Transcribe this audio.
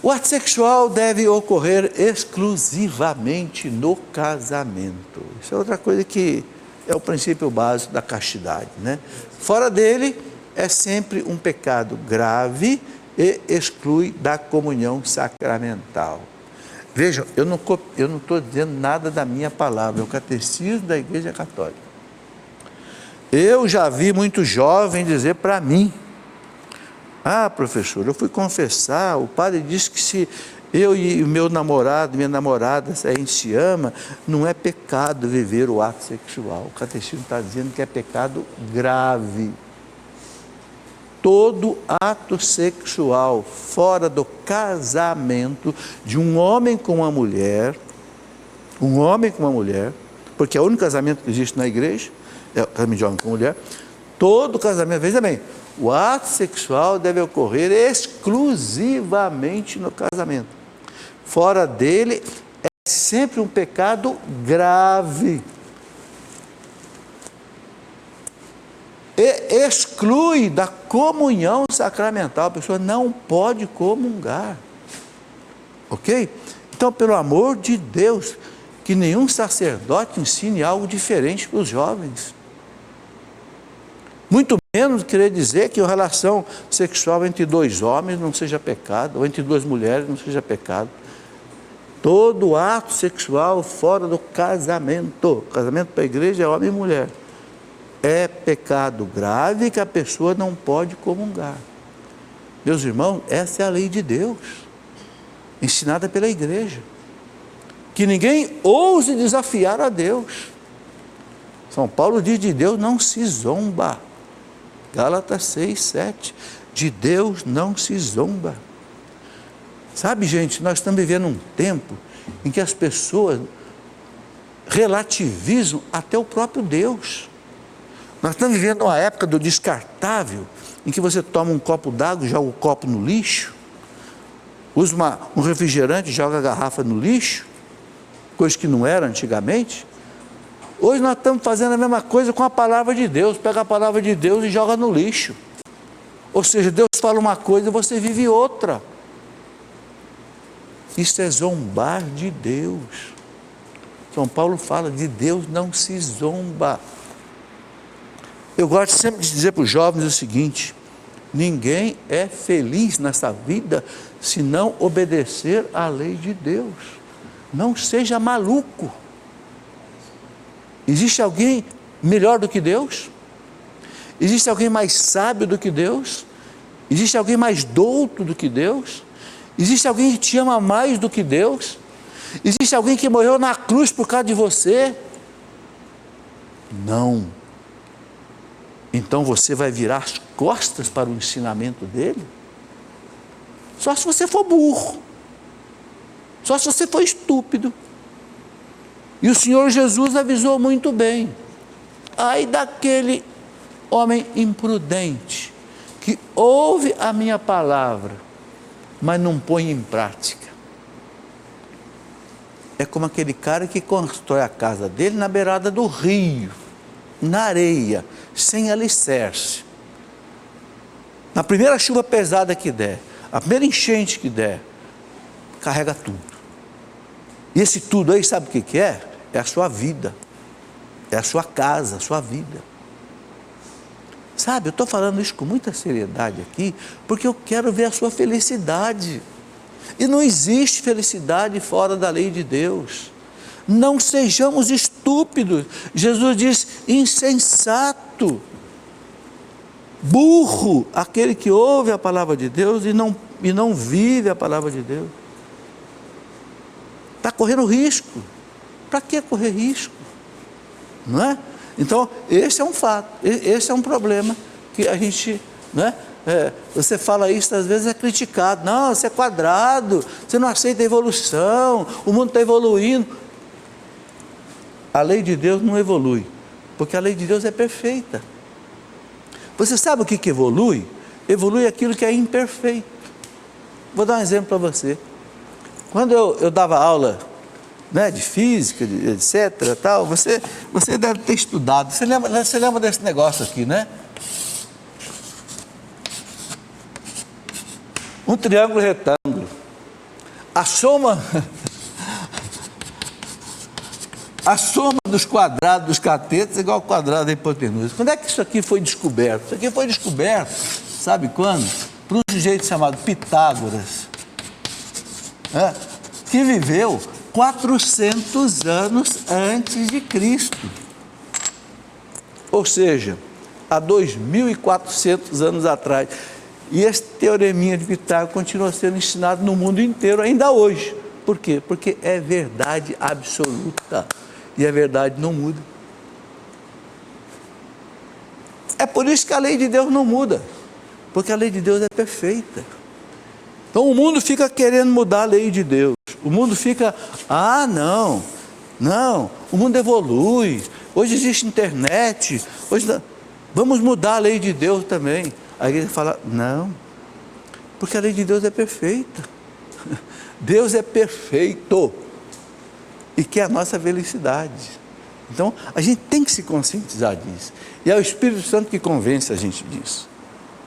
O ato sexual deve ocorrer exclusivamente no casamento. Isso é outra coisa que é o princípio básico da castidade, né? Fora dele, é sempre um pecado grave e exclui da comunhão sacramental. Vejam, eu não estou dizendo nada da minha palavra, é o catecismo da Igreja Católica. Eu já vi muito jovem dizer para mim: ah, professor, eu fui confessar, o padre disse que se eu e o meu namorado, minha namorada, se a gente se ama, não é pecado viver o ato sexual. O catecismo está dizendo que é pecado grave. Todo ato sexual fora do casamento de um homem com uma mulher, porque é o único casamento que existe na igreja, é o casamento de homem com mulher, todo casamento, veja bem, o ato sexual deve ocorrer exclusivamente no casamento. Fora dele, é sempre um pecado grave. E exclui da comunhão sacramental. A pessoa não pode comungar. Ok? Então, pelo amor de Deus, que nenhum sacerdote ensine algo diferente para os jovens. Muito menos querer dizer que a relação sexual entre dois homens não seja pecado, ou entre duas mulheres não seja pecado. Todo ato sexual fora do casamento, casamento para a igreja é homem e mulher, é pecado grave que a pessoa não pode comungar. Meus irmãos, essa é a lei de Deus, ensinada pela igreja. Que ninguém ouse desafiar a Deus. São Paulo diz: de Deus não se zomba. Gálatas 6, 7. De Deus não se zomba. Sabe, gente, nós estamos vivendo um tempo em que as pessoas relativizam até o próprio Deus. Nós estamos vivendo uma época do descartável, em que você toma um copo d'água e joga o copo no lixo, usa um refrigerante e joga a garrafa no lixo, coisa que não era antigamente. Hoje nós estamos fazendo a mesma coisa com a palavra de Deus, pega a palavra de Deus e joga no lixo. Ou seja, Deus fala uma coisa e você vive outra. Isso é zombar de Deus. São Paulo fala: de Deus não se zomba. Eu gosto sempre de dizer para os jovens o seguinte: ninguém é feliz nessa vida se não obedecer à lei de Deus. Não seja maluco. Existe alguém melhor do que Deus? Existe alguém mais sábio do que Deus? Existe alguém mais douto do que Deus? Existe alguém que te ama mais do que Deus? Existe alguém que morreu na cruz por causa de você? Não. Então você vai virar as costas para o ensinamento dele? Só se você for burro. Só se você for estúpido. E o Senhor Jesus avisou muito bem: ai daquele homem imprudente que ouve a minha palavra, mas não põe em prática. É como aquele cara que constrói a casa dele na beirada do rio, na areia, sem alicerce. Na primeira chuva pesada que der, a primeira enchente que der, carrega tudo. E esse tudo aí, sabe o que é? É a sua vida, é a sua casa, a sua vida. Sabe, eu estou falando isso com muita seriedade aqui, porque eu quero ver a sua felicidade. E não existe felicidade fora da lei de Deus. Não sejamos estúpidos. Jesus diz: insensato, burro, aquele que ouve a palavra de Deus e não vive a palavra de Deus. Está correndo risco. Para que correr risco? Não é? Então, esse é um fato, esse é um problema que a gente, né? Você fala isso, às vezes é criticado. Não, você é quadrado, você não aceita a evolução, o mundo está evoluindo. A lei de Deus não evolui, porque a lei de Deus é perfeita. Você sabe o que evolui? Evolui aquilo que é imperfeito. Vou dar um exemplo para você. Quando eu dava aula, né, de física, etc. Tal, você deve ter estudado. Você lembra desse negócio aqui, né? Um triângulo retângulo. a soma dos quadrados dos catetos é igual ao quadrado da hipotenusa. Quando é que isso aqui foi descoberto? Isso aqui foi descoberto, sabe quando? Por um sujeito chamado Pitágoras, que viveu 400 anos antes de Cristo. Ou seja, há 2.400 anos atrás. E esse teoreminha de Pitágoras continua sendo ensinado no mundo inteiro ainda hoje. Por quê? Porque é verdade absoluta. E a verdade não muda. É por isso que a lei de Deus não muda. Porque a lei de Deus é perfeita. Então o mundo fica querendo mudar a lei de Deus. O mundo fica, não, o mundo evolui. Hoje existe internet. Vamos mudar a lei de Deus também. A igreja fala, não, porque a lei de Deus é perfeita. Deus é perfeito e quer a nossa felicidade. Então, a gente tem que se conscientizar disso. E é o Espírito Santo que convence a gente disso.